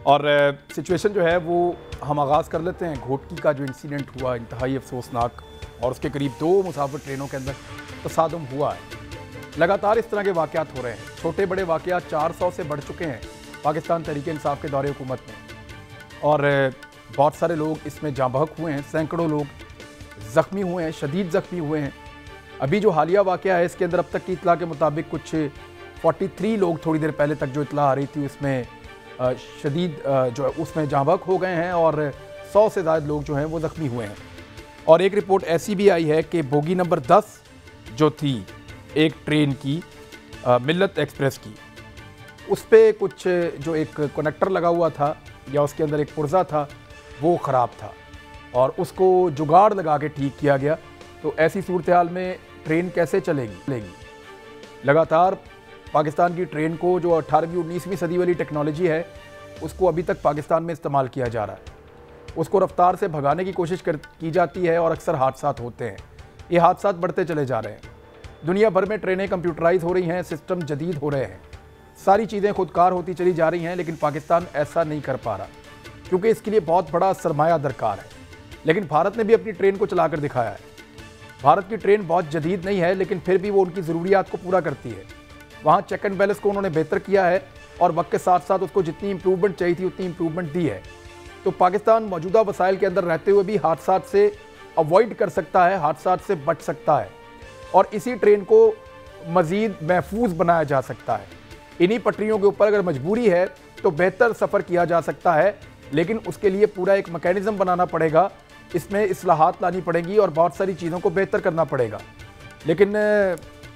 और सिचुएशन जो है वो हम आगाज़ कर लेते हैं। घोटकी का जो इंसिडेंट हुआ इंतहाई अफसोसनाक, और उसके करीब 2 मुसाफिर ट्रेनों के अंदर तसादुम हुआ है। लगातार इस तरह के वाक़यात हो रहे हैं। छोटे बड़े वाक़यात 400 से बढ़ चुके हैं पाकिस्तान तहरीक इंसाफ के दौरे हुकूमत में, और बहुत सारे लोग इसमें जाँ बहक हुए हैं। सैकड़ों लोग ज़ख्मी हुए हैं, शदीद ज़ख्मी हुए हैं। अभी जो हालिया वाक़या है इसके अंदर अब तक की इतला के मुताबिक कुछ 43 लोग थोड़ी देर पहले तक जो इतला आ रही थी उसमें शदीद जो उसमें जाँ बहक हो गए हैं, और 100 से ज़्यादा लोग जो हैं वो ज़ख्मी हुए हैं। और एक रिपोर्ट ऐसी भी आई है कि बोगी नंबर 10 जो थी एक ट्रेन की मिल्लत एक्सप्रेस की, उस पर कुछ जो एक कनेक्टर लगा हुआ था या उसके अंदर एक पुर्जा था वो ख़राब था, और उसको जुगाड़ लगा के ठीक किया गया। तो ऐसी सूरत हाल में ट्रेन कैसे चलेगी? लगातार पाकिस्तान की ट्रेन को जो 18वीं 19वीं सदी वाली टेक्नोलॉजी है उसको अभी तक पाकिस्तान में इस्तेमाल किया जा रहा है। उसको रफ्तार से भगाने की कोशिश की जाती है, और अक्सर हादसात होते हैं। ये हादसात बढ़ते चले जा रहे हैं। दुनिया भर में ट्रेनें कंप्यूटराइज हो रही हैं, सिस्टम जदीद हो रहे हैं, सारी चीज़ें खुदकार होती चली जा रही हैं, लेकिन पाकिस्तान ऐसा नहीं कर पा रहा क्योंकि इसके लिए बहुत बड़ा सरमाया दरकार है। लेकिन भारत ने भी अपनी ट्रेन को चला कर दिखाया है। भारत की ट्रेन बहुत जदीद नहीं है, लेकिन फिर भी वो उनकी ज़रूरियात को पूरा करती है। वहाँ चेक एंड बैलेंस को उन्होंने बेहतर किया है, और वक्त के साथ साथ उसको जितनी इंप्रूवमेंट चाहिए थी उतनी इंप्रूवमेंट दी है। तो पाकिस्तान मौजूदा वसाइल के अंदर रहते हुए भी हादसात से अवॉइड कर सकता है, हादसात से बच सकता है, और इसी ट्रेन को मज़ीद महफूज बनाया जा सकता है। इन्हीं पटरियों के ऊपर अगर मजबूरी है तो बेहतर सफ़र किया जा सकता है, लेकिन उसके लिए पूरा एक मैकेनिज़्म बनाना पड़ेगा, इसमें इस्लाहात लानी पड़ेगी और बहुत सारी चीज़ों को बेहतर करना पड़ेगा। लेकिन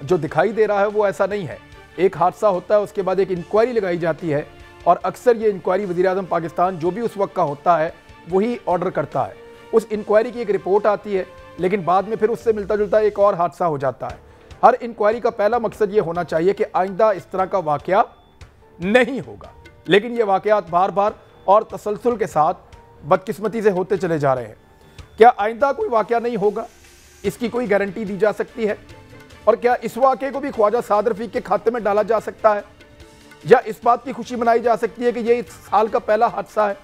जो दिखाई दे रहा है वो ऐसा नहीं है। एक हादसा होता है, उसके बाद एक इंक्वायरी लगाई जाती है, और अक्सर ये इंक्वायरी वज़ीर-ए-आज़म पाकिस्तान जो भी उस वक्त का होता है वही ऑर्डर करता है। उस इंक्वायरी की एक रिपोर्ट आती है, लेकिन बाद में फिर उससे मिलता जुलता एक और हादसा हो जाता है। हर इंक्वायरी का पहला मकसद ये होना चाहिए कि आइंदा इस तरह का वाक़या नहीं होगा, लेकिन ये वाक़यात बार बार और तसलसल के साथ बदकिस्मती से होते चले जा रहे हैं। क्या आइंदा कोई वाक़या नहीं होगा, इसकी कोई गारंटी दी जा सकती है? और क्या इस वाक़े को भी ख्वाजा साद रफ़ीक के खाते में डाला जा सकता है, या इस बात की खुशी मनाई जा सकती है कि ये इस साल का पहला हादसा है?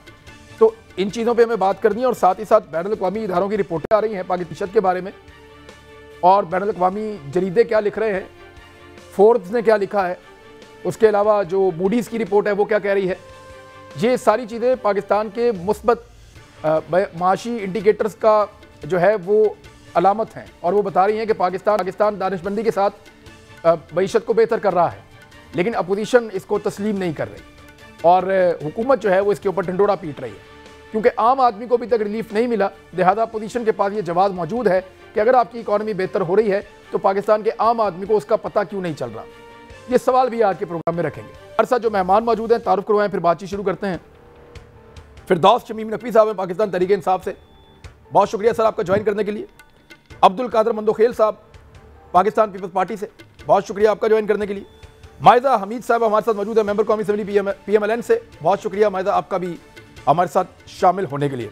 तो इन चीज़ों पे हमें बात करनी है, और साथ ही साथ बैनुल-अक़वामी इदारों की रिपोर्टें आ रही हैं पाकिस्तान के बारे में, और बैनुल-अक़वामी जरीदे क्या लिख रहे हैं, फोर्ब्स ने क्या लिखा है, उसके अलावा जो मूडीज़ की रिपोर्ट है वो क्या कह रही है। ये सारी चीज़ें पाकिस्तान के मुस्बत माशी इंडिकेटर्स का जो है वो अलामत हैं, और वो बता रही हैं कि पाकिस्तान दानिशमंदी के साथ मईशत को बेहतर कर रहा है, लेकिन अपोजिशन इसको तस्लीम नहीं कर रही, और हुकूमत जो है वो इसके ऊपर ढिंडोरा पीट रही है, क्योंकि आम आदमी को अभी तक रिलीफ नहीं मिला। लिहाजा अपोजिशन के पास ये जवाब मौजूद है कि अगर आपकी इकॉनमी बेहतर हो रही है तो पाकिस्तान के आम आदमी को उसका पता क्यों नहीं चल रहा। ये सवाल भी आज के प्रोग्राम में रखेंगे। हमारे साथ जो मेहमान मौजूद हैं तारुफ करवाएं, फिर बातचीत शुरू करते हैं। फिरदौस शमीम नकवी साहब हैं पाकिस्तान तहरीक इंसाफ से, बहुत शुक्रिया सर आपका ज्वाइन करने के लिए। अब्दुल कादर मंदोखेल साहब पाकिस्तान पीपल्स पार्टी से, बहुत शुक्रिया आपका ज्वाइन करने के लिए। मायजा हमीद साहब हमारे साथ मौजूद है मेंबर कौमी असेंबली PMLN से, बहुत शुक्रिया मायजा आपका भी हमारे साथ शामिल होने के लिए।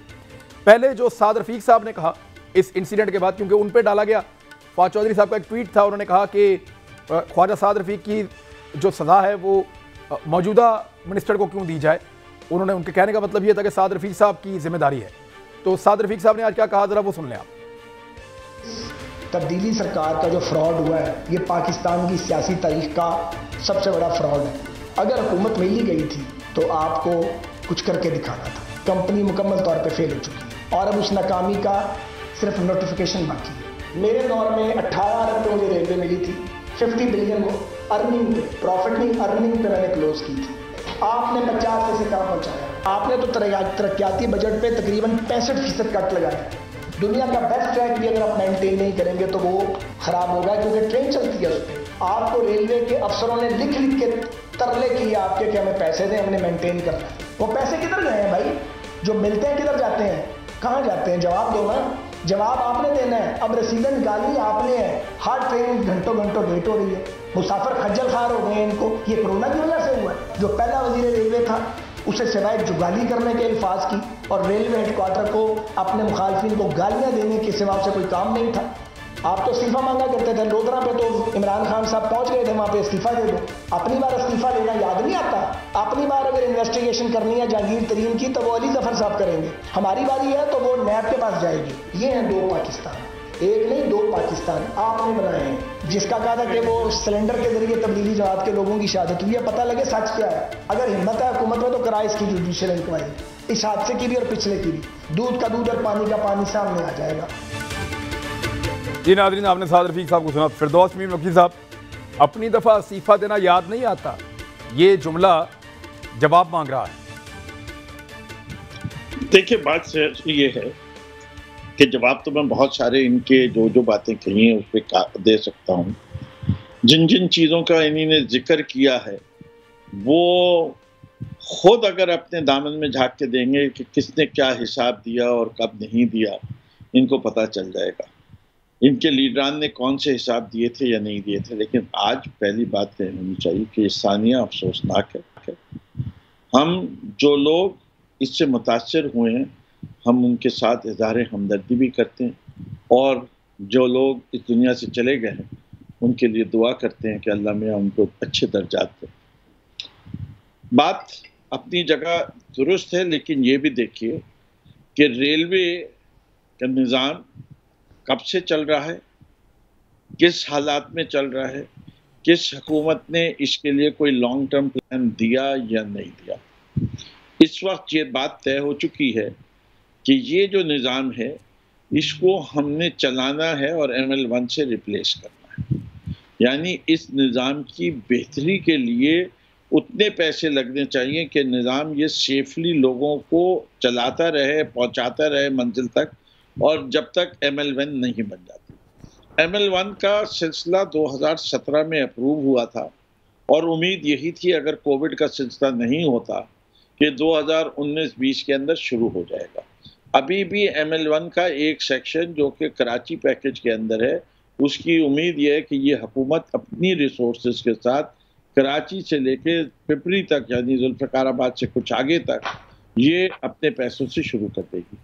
पहले जो साद रफ़ीक साहब ने कहा इस इंसिडेंट के बाद, क्योंकि उन पर डाला गया, फवाद चौधरी साहब का एक ट्वीट था, उन्होंने कहा कि ख्वाजा साद रफ़ीक की जो सज़ा है वो मौजूदा मिनिस्टर को क्यों दी जाए। उन्होंने उनके कहने का मतलब ये था कि साद रफ़ीक साहब की जिम्मेदारी है। तो साद रफ़ीक साहब ने आज क्या कहा, ज़रा वो सुन लें आप। तब्दीली सरकार का जो फ्रॉड हुआ है ये पाकिस्तान की सियासी तारीख का सबसे बड़ा फ्रॉड है। अगर हुकूमत मिल ही गई थी तो आपको कुछ करके दिखाना था। कंपनी मुकम्मल तौर पे फेल हो चुकी है, और अब उस नाकामी का सिर्फ नोटिफिकेशन बाकी है। मेरे दौर में 18 अरब पे मुझे रेलवे मिली थी, 50 बिलियन अर्निंग पे, प्रॉफिट नहीं अर्निंग पे मैंने क्लोज की थी। आपने 50 से कहाँ पहुँचाया? आपने तो तरक्याती बजट पे तकरीबन 65% कट लगाया। दुनिया का बेस्ट ट्रैक भी अगर आप मेंटेन नहीं करेंगे तो वो खराब होगा, क्योंकि ट्रेन चलती है उस पर। आपको रेलवे के अफसरों ने लिख लिख के तरले किए आपके कि हमें पैसे दें, हमने मेंटेन करना है। वो पैसे किधर गए हैं भाई? जो मिलते हैं किधर जाते हैं, कहाँ जाते हैं? जवाब दो ना, जवाब आपने देना है। अब रसीदें निकाली आपने है, हर ट्रेन घंटों घंटों लेट हो रही है, मुसाफिर खज्जल खार हो गए इनको। ये कोरोना की वजह से हुआ है। जो पहला वजीर रेलवे था उसे सिवाय जुगाली करने के अल्फाज की और रेलवे हेडक्वार्टर को अपने मुखालफिन को गालियां देने के सिवा से कोई काम नहीं था। आप तो इस्तीफा मांगा करते थे। लोधरा पे तो इमरान खान साहब पहुंच गए थे, वहां पे इस्तीफा दे दो। अपनी बार इस्तीफा लेना याद नहीं आता? अपनी बार अगर इन्वेस्टिगेशन करनी है जहांगीर तरीन की तो वो अली जफर साहब करेंगे, हमारी बारी है तो वो नैब के पास जाएगी। ये हैं दो पाकिस्तान, एक नहीं दो पाकिस्तान आपने बनाए हैं। जिसका कहा था कि वो सिलेंडर के जरिए तब्लीगी जमात के लोगों की शहादत हुई है, पता लगे सच क्या है। अगर हिम्मत है हुकूमत में तो कराए इसकी जुडिशियल इंक्वायरी, इस हादसे की भी और पिछले की भी। दूध का दूध और पानी का पानी सामने आ जाएगा। जी नाज़रीन, आपने साद रफीक साहब को सुना। फिरदौस मीर मक्की साहब, अपनी दफ़ा इस्तीफ़ा देना याद नहीं आता, ये जुमला जवाब मांग रहा है। देखिए, बात ये है कि जवाब तो मैं बहुत सारे इनके जो बातें कही हैं उस पर दे सकता हूँ। जिन जिन चीज़ों का इन्हीं जिक्र किया है वो खुद अगर अपने दामन में झांक के देंगे कि किसने क्या हिसाब दिया और कब नहीं दिया, इनको पता चल जाएगा इनके लीडरान ने कौन से हिसाब दिए थे या नहीं दिए थे। लेकिन आज पहली बात यह होनी चाहिए कि सानिया अफसोसनाक है। हम जो लोग इससे मुतासर हुए हैं हम उनके साथ इज़हार हमदर्दी भी करते हैं, और जो लोग इस दुनिया से चले गए हैं उनके लिए दुआ करते हैं कि अल्लाह मियाँ उनको अच्छे दर्जात दे। बात अपनी जगह दुरुस्त है, लेकिन ये भी देखिए कि रेलवे का निज़ाम कब से चल रहा है, किस हालात में चल रहा है, किस हुकूमत ने इसके लिए कोई लॉन्ग टर्म प्लान दिया या नहीं दिया। इस वक्त ये बात तय हो चुकी है कि ये जो निज़ाम है इसको हमने चलाना है और ML1 से रिप्लेस करना है। यानी इस निज़ाम की बेहतरी के लिए उतने पैसे लगने चाहिए कि निज़ाम ये सेफली लोगों को चलाता रहे, पहुंचाता रहे मंजिल तक, और जब तक ML1 नहीं बन जाती। ML1 का सिलसिला 2017 में अप्रूव हुआ था और उम्मीद यही थी अगर कोविड का सिलसिला नहीं होता कि 2019-20 के अंदर शुरू हो जाएगा। अभी भी ML1 का एक सेक्शन जो कि कराची पैकेज के अंदर है, उसकी उम्मीद यह है कि ये हुकूमत अपनी रिसोर्सेज के साथ कराची से लेके पिपरी तक यानी जुल्फ़िकाराबाद से कुछ आगे तक ये अपने पैसों से शुरू कर देगी।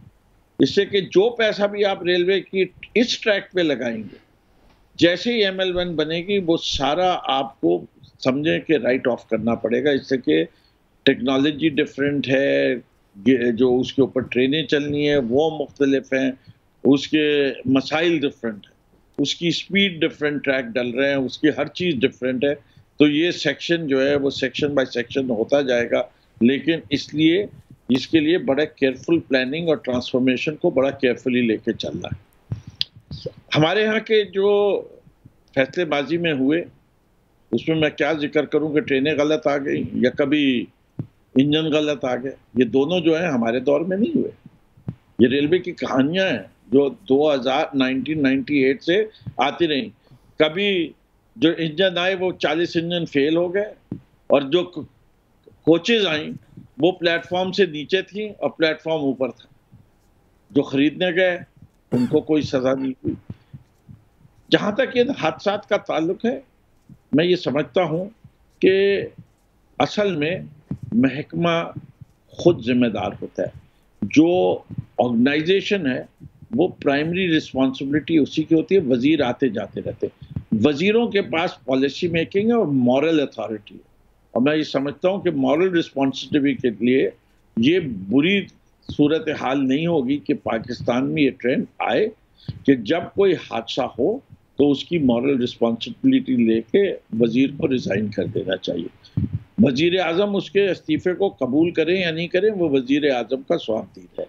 इससे कि जो पैसा भी आप रेलवे की इस ट्रैक पे लगाएंगे, जैसे ही ML1 बनेगी वो सारा आपको समझें कि राइट ऑफ करना पड़ेगा। इससे कि टेक्नोलॉजी डिफरेंट है, जो उसके ऊपर ट्रेनें चलनी है वो मुख्तलिफ हैं, उसके मसाइल डिफरेंट है, उसकी स्पीड डिफरेंट ट्रैक डल रहे हैं, उसकी हर चीज़ डिफरेंट है। तो ये सेक्शन जो है वो सेक्शन बाय सेक्शन होता जाएगा, लेकिन इसलिए इसके लिए बड़ा केयरफुल प्लानिंग और ट्रांसफॉर्मेशन को बड़ा केयरफुली लेके चलना है। हमारे यहाँ के जो फैसले बाजी में हुए उसमें मैं क्या जिक्र करूँ कि ट्रेनें गलत आ गई या कभी इंजन गलत आ गए, ये दोनों जो है हमारे दौर में नहीं हुए। ये रेलवे की कहानियां हैं जो 1998 से आती रही। कभी जो इंजन आए वो 40 इंजन फेल हो गए, और जो कोचेज आई वो प्लेटफॉर्म से नीचे थी और प्लेटफॉर्म ऊपर था। जो खरीदने गए उनको कोई सजा नहीं हुई। जहाँ तक ये हादसात का ताल्लुक है, मैं ये समझता हूँ कि असल में महकमा खुद जिम्मेदार होता है। जो ऑर्गेनाइजेशन है वो प्राइमरी रिस्पॉन्सिबिलिटी उसी की होती है। वजीर आते जाते रहते, वजीरों के पास पॉलिसी मेकिंग है और मॉरल अथॉरिटी है। और मैं ये समझता हूँ कि मॉरल रिस्पॉन्सिबिलिटी के लिए ये बुरी सूरत हाल नहीं होगी कि पाकिस्तान में ये ट्रेंड आए कि जब कोई हादसा हो तो उसकी मॉरल रिस्पॉन्सिबिलिटी लेके वजीर को रिज़ाइन कर देना चाहिए। वजीर आज़म उसके इस्तीफे को कबूल करें या नहीं करें वो वजीर आज़म का स्वाधीन है।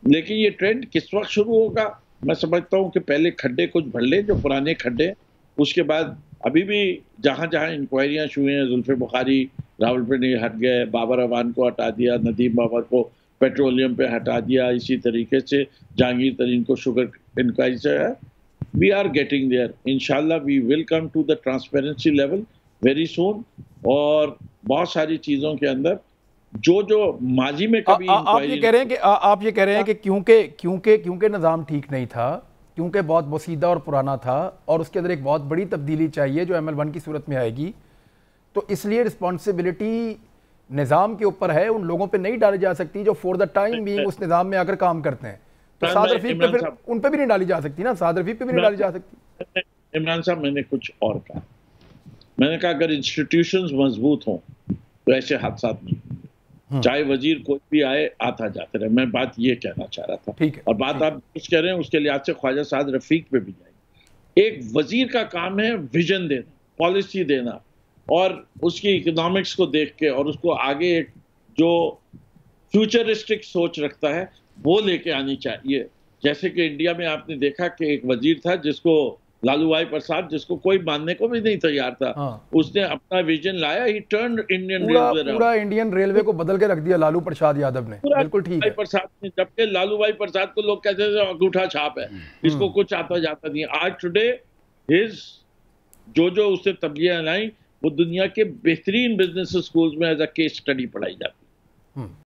लेकिन ये ट्रेंड किस वक्त शुरू होगा, मैं समझता हूँ कि पहले खड्डे कुछ भर लें, जो पुराने खड्डे, उसके बाद अभी भी जहाँ जहाँ इंक्वायरियाँ शुरू हैं, जुल्फ़े बुखारी रावलपिंडी हट गए, बाबर अवान को हटा दिया, नदीम बाबर को पेट्रोलियम पे हटा दिया, इसी तरीके से जहांगीर तरीन को शुगर इंक्वायरी से है। वी आर गेटिंग देयर, इंशाल्लाह we will come to the transparency level very soon. और बहुत सारी चीज़ों के अंदर जो माजी में कभी आप ये कह रहे हैं कि क्योंकि निज़ाम ठीक नहीं था, क्योंकि बहुत बसीदा और पुराना था और उसके अंदर एक बहुत बड़ी तब्दीली चाहिए जो ML1 की सूरत में आएगी, तो इसलिए रिस्पॉन्सिबिलिटी निज़ाम के ऊपर है, उन लोगों पे नहीं डाली जा सकती जो फॉर द टाइम बीइंग उस निज़ाम में आकर काम करते हैं। तो साद रफीक पे फिर उन पे भी नहीं डाली जा सकती ना, साद रफीक पे भी नहीं डाली जा सकती। इमरान साहब, मैंने कुछ और कहा। मैंने कहा अगर इंस्टीट्यूशंस मजबूत हों तो ऐसे हादसा नहीं, चाहे वजीर कोई भी आए आता जाते रहे। मैं बात ये कहना चाह रहा था। ठीक है। और बात आप कुछ कह रहे हैं उसके लिहाज से ख्वाजा साद रफीक पे भी जाएंगे। एक वजीर का काम है विजन देना, पॉलिसी देना, और उसकी इकोनॉमिक्स को देख के और उसको आगे एक जो फ्यूचरिस्टिक सोच रखता है वो लेके आनी चाहिए। जैसे कि इंडिया में आपने देखा कि एक वजीर था जिसको लालू भाई प्रसाद, जिसको कोई मानने को भी नहीं तैयार था। उसने अपना विजन लाया, ही टर्न इंडियन रेलवे, पूरा इंडियन रेलवे को बदल के रख दिया लालू प्रसाद यादव ने। बिल्कुल ठीक है। प्रसाद ने, जबकि लालू भाई प्रसाद को लोग कहते थे अंगूठा छाप है, इसको कुछ आता जाता नहीं। आज टुडे हिज जो उससे तब्दीलियां लाई वो दुनिया के बेहतरीन बिजनेस स्कूल्स में एज अ केस स्टडी पढ़ाई जाती है।